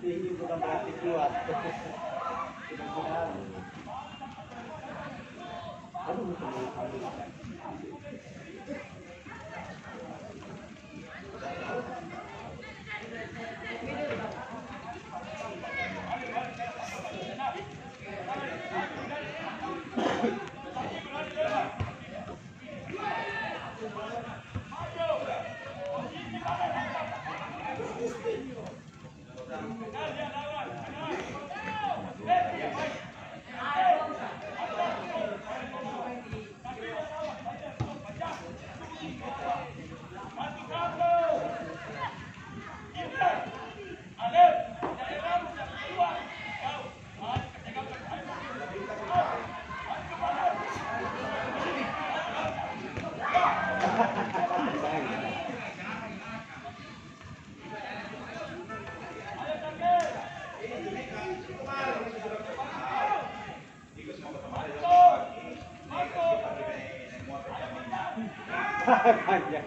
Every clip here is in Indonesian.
Tinggi bukan berarti kuat. Aduh, panjang.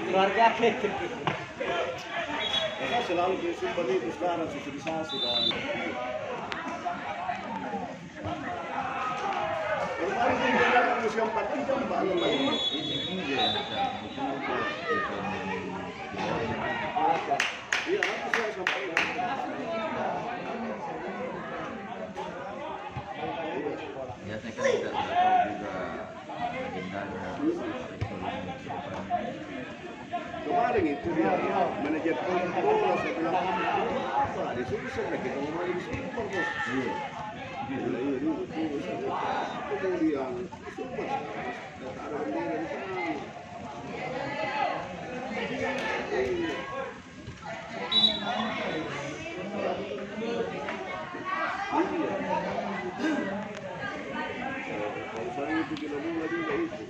Keluarga Karena selalu bersumpah itu sekarang sosialisasi dan kemarin kita museum Patung jam berapa lagi? Iya, aku saya sampaikan. Biasanya kan kita tahu juga agendanya. Kemarin itu dia manajer bola saya bilang apa? Disuruh saya kita mau main super bos. Iya. Kemudian super. Ada bendera di sana. Iya. Kalau saya itu kena bunga juga itu.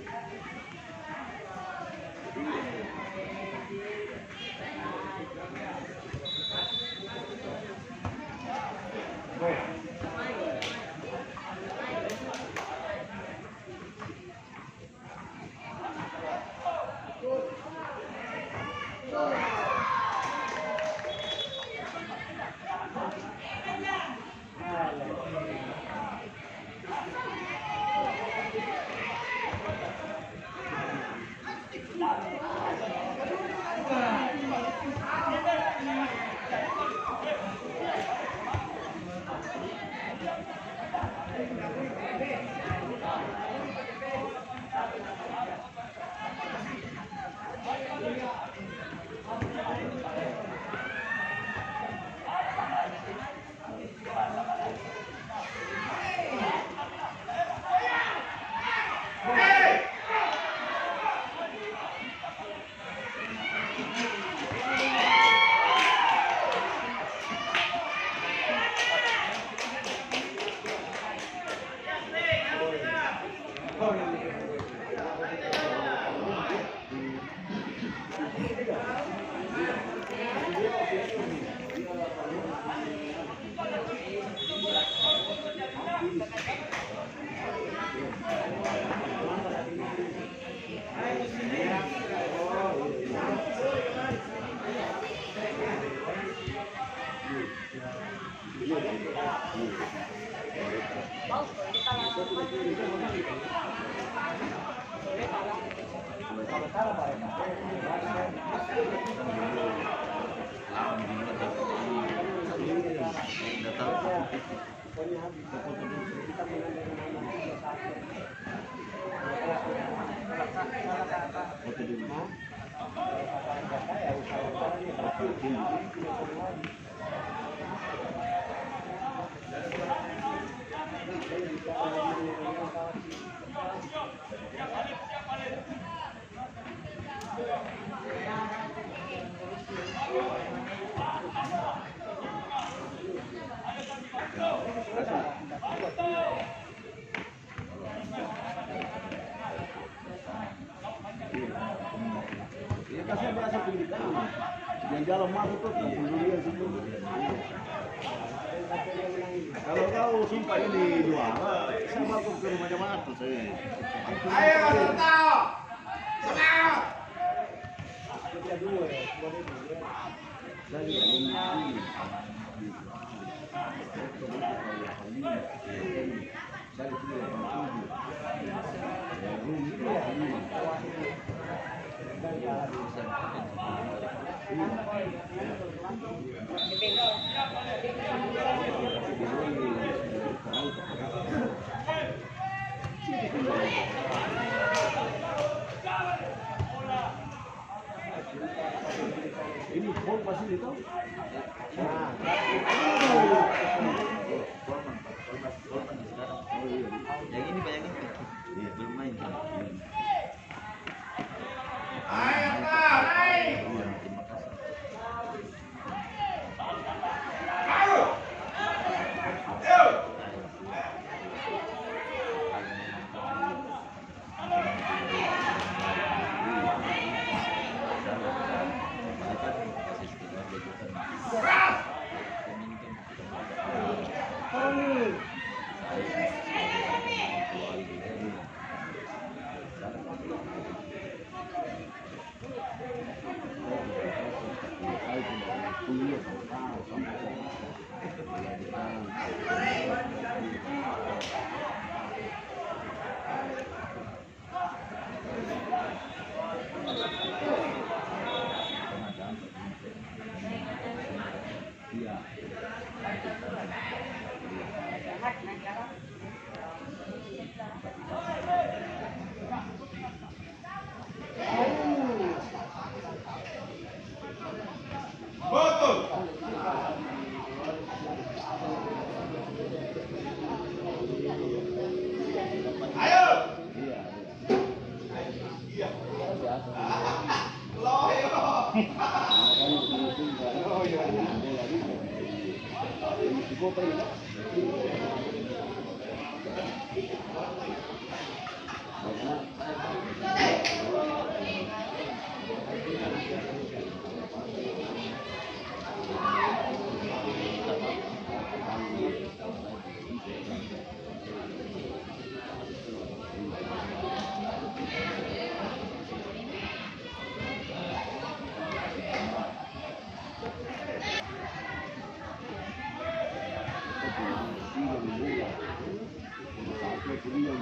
Lawan di luar nggak tahu. Ya kasih biasa pendidikan. Yang jalan masuk tuh kemudian sebelum. Kalau kau sumpah ini juara, saya masuk ke rumah jamaah tuh saya. Ayo, tahu. Semangat. Ini bom pasti itu. Nah, Yang ini Pak, yang ini belum main. ayo kau, ayo. Terima kasih. Kuliah, tahu sampai itu dia yang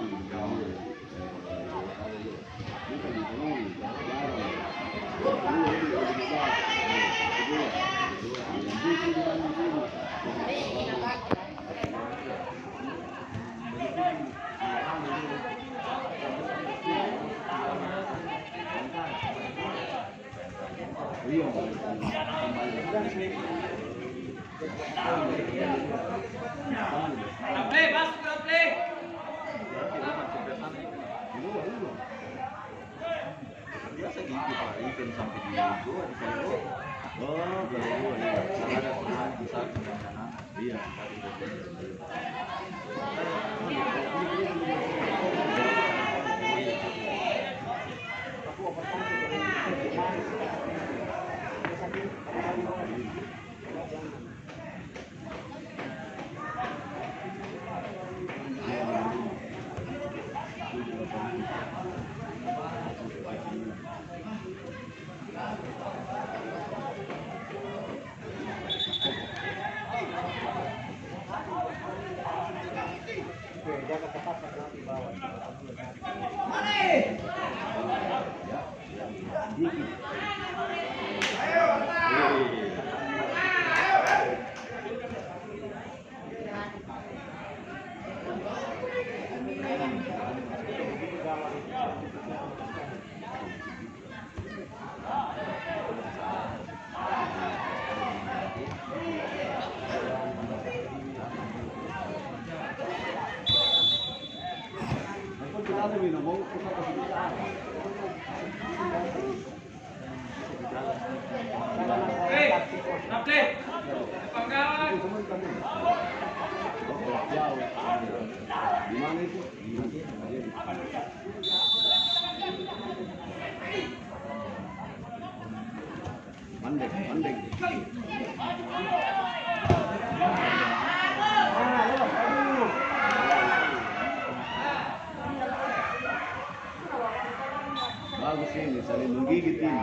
bukan di sini Biasa gitu Pak, ikan sampai di gua di kali gua. oh kalau gua nih Karena ada pemain bisa kemana. iya Jaga ketat di bawah. dikit kita minum mau kita kasih kita di mana itu? Mandek, mandek. Bagus ini, saling menggigit ini.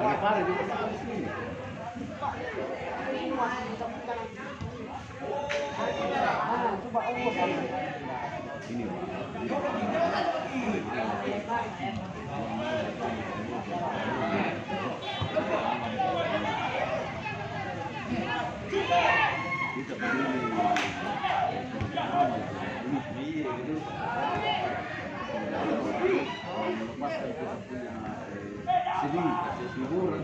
Daripada juga bagus ini. Coba Allah sama. Ini kita berdiri Iya gitu. melepaskan kita punya sedih, hiburan.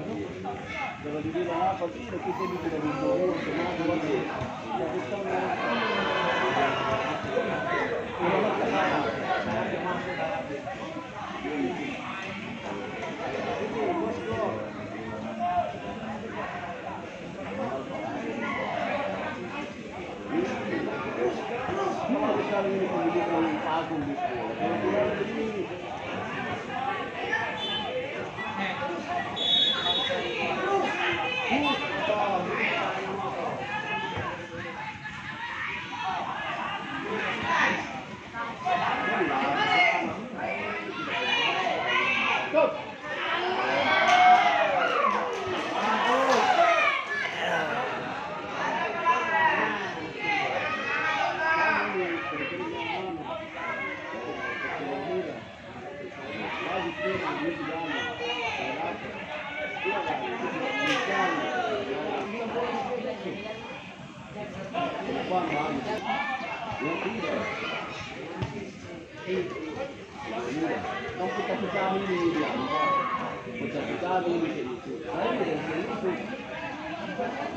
Kalau dibilang apa tidak kita tidak dibawa kemana kali ini pendidikan agung gitu. Kalau tidak begini.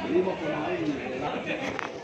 Lima pemain